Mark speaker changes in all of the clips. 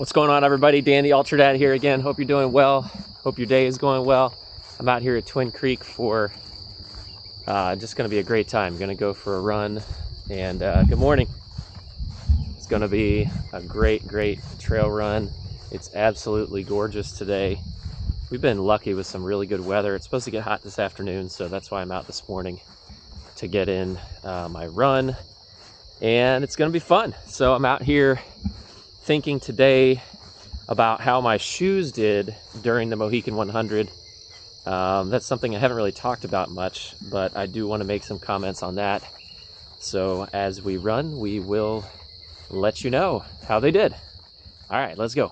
Speaker 1: What's going on, everybody? Dan the Ultra Dad here again. Hope you're doing well. Hope your day is going well. I'm out here at Twin Creek for just going to be a great time. Going to go for a run, and good morning. It's going to be a great trail run. It's absolutely gorgeous today. We've been lucky with some really good weather. It's supposed to get hot this afternoon, so that's why I'm out this morning to get in my run, and it's going to be fun. So I'm out here thinking today about how my shoes did during the Mohican 100. That's something I haven't really talked about much, but I do want to make some comments on that. So as we run, we will let you know how they did. All right, let's go.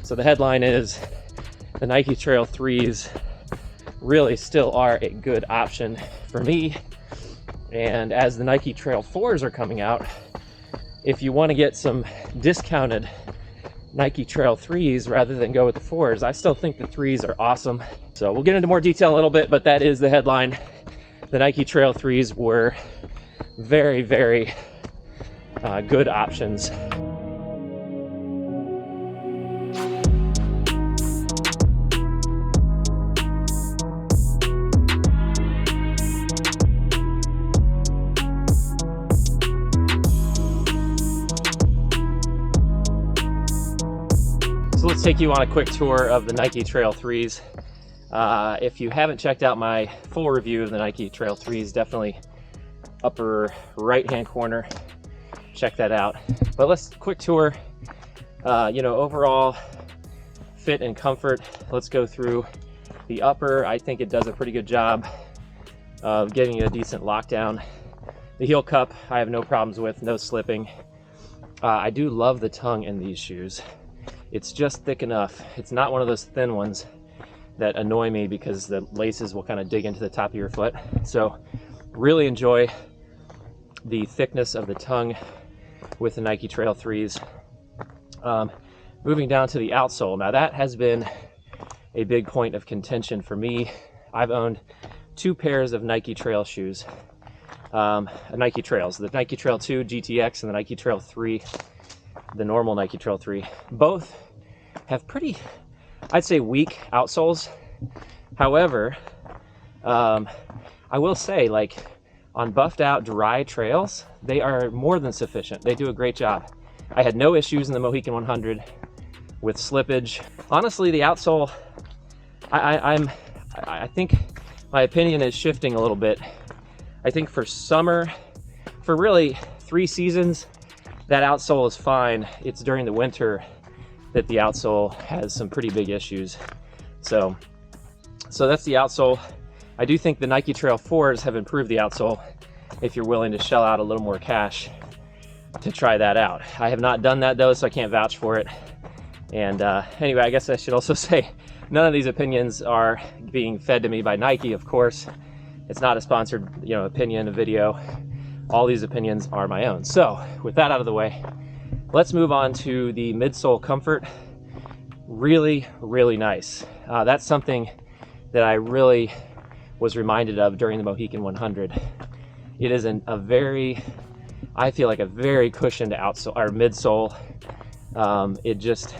Speaker 1: So the headline is the Nike Trail 3s really still are a good option for me. And as the Nike Trail 4s are coming out, if you want to get some discounted Nike Trail 3s rather than go with the 4s, I still think the 3s are awesome. So we'll get into more detail in a little bit, but that is the headline. The Nike Trail 3s were very good options. So let's take you on a quick tour of the Nike Trail 3s. If you haven't checked out my full review of the Nike Trail 3s, definitely upper right hand corner, check that out. But let's quick tour, overall fit and comfort. Let's go through the upper. I think it does a pretty good job of getting you a decent lockdown. The heel cup I have no problems with, no slipping. I do love the tongue in these shoes. It's just thick enough. It's not one of those thin ones that annoy me because the laces will kind of dig into the top of your foot. So really enjoy the thickness of the tongue with the Nike Trail 3s. Moving down to the outsole. Now that has been a big point of contention for me. I've owned two pairs of Nike Trail shoes, Nike Trails, the Nike Trail 2 GTX and the Nike Trail 3, the normal Nike Trail 3. Both have pretty, I'd say, weak outsoles. However, I will say, like, on buffed out dry trails, they are more than sufficient. They do a great job. I had no issues in the Mohican 100 with slippage. Honestly, the outsole, I think my opinion is shifting a little bit. I think for summer, for really 3 seasons, that outsole is fine. It's during the winter that the outsole has some pretty big issues. So that's the outsole. I do think the Nike Trail 4s have improved the outsole if you're willing to shell out a little more cash to try that out. I have not done that though, so I can't vouch for it. And anyway, I guess I should also say none of these opinions are being fed to me by Nike, of course. It's not a sponsored, opinion, a video. All these opinions are my own. So with that out of the way, let's move on to the Midsole Comfort. Really nice. That's something that I really was reminded of during the Mohican 100. It is I feel like a very cushioned outsole or midsole. It just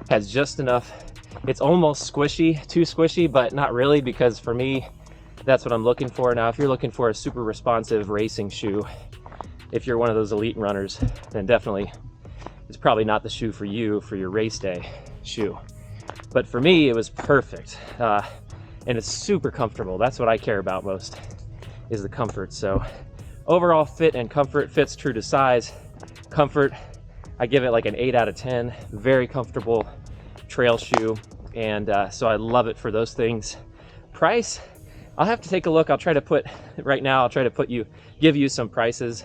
Speaker 1: has just enough. It's almost squishy, too squishy, but not really, because for me, that's what I'm looking for. Now, if you're looking for a super responsive racing shoe, if you're one of those elite runners, then definitely it's probably not the shoe for you for your race day shoe. But for me, it was perfect. And it's super comfortable. That's what I care about most, is the comfort. So overall fit and comfort, fits true to size. Comfort, I give it like an 8 out of 10. Very comfortable trail shoe, and so I love it for those things. Price, I'll have to take a look. I'll try to put, right now, I'll try to give you some prices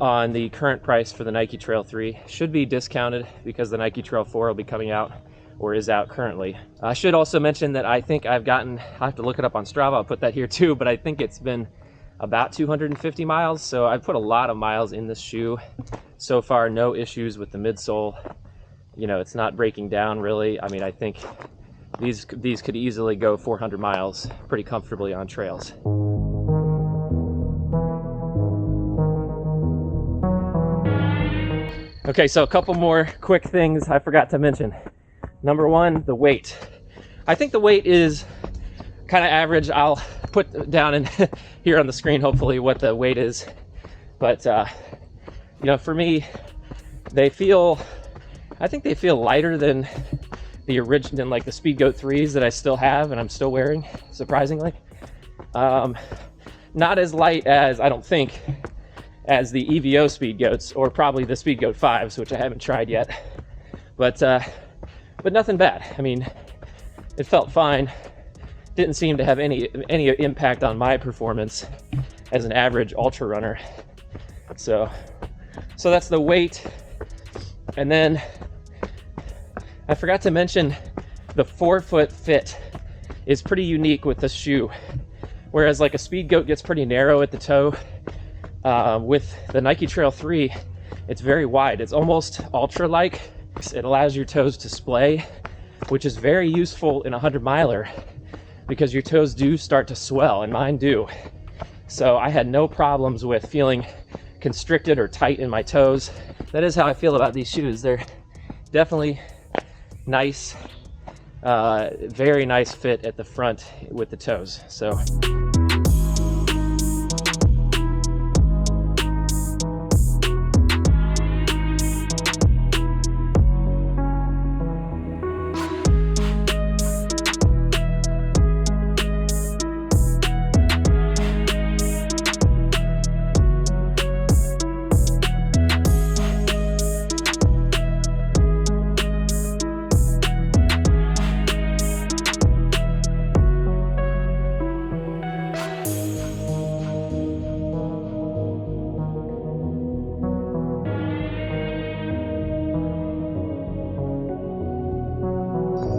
Speaker 1: on the current price for the Nike Trail 3. Should be discounted because the Nike Trail 4 will be coming out, or is out currently. I should also mention that I think I've gotten, I'll have to look it up on Strava, I'll put that here too, but I think it's been about 250 miles, so I've put a lot of miles in this shoe. So far, no issues with the midsole. You know, it's not breaking down really. I mean, I think these could easily go 400 miles pretty comfortably on trails. Okay, so a couple more quick things I forgot to mention. Number one, the weight. I think the weight is kind of average. I'll put down in here on the screen hopefully what the weight is, but you know, for me, I think they feel lighter than the original, like the Speedgoat 3s that I still have and I'm still wearing, surprisingly. Not as light as, I don't think, as the EVO Speedgoats, or probably the Speedgoat 5s, which I haven't tried yet, but nothing bad. I mean, it felt fine. Didn't seem to have any impact on my performance as an average ultra runner. So that's the weight. And then I forgot to mention the forefoot fit is pretty unique with this shoe. Whereas like a Speedgoat gets pretty narrow at the toe, with the Nike Trail 3, it's very wide. It's almost ultra-like. It allows your toes to splay, which is very useful in a 100-miler because your toes do start to swell, and mine do. So I had no problems with feeling constricted or tight in my toes. That is how I feel about these shoes. They're definitely nice, very nice fit at the front with the toes. So.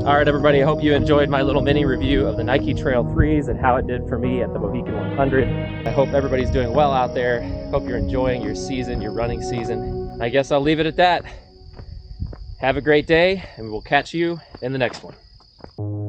Speaker 1: All right, everybody, I hope you enjoyed my little mini review of the Nike Trail 3s and how it did for me at the Mohican 100. I hope everybody's doing well out there. Hope you're enjoying your season, your running season. I guess I'll leave it at that. Have a great day, and we'll catch you in the next one.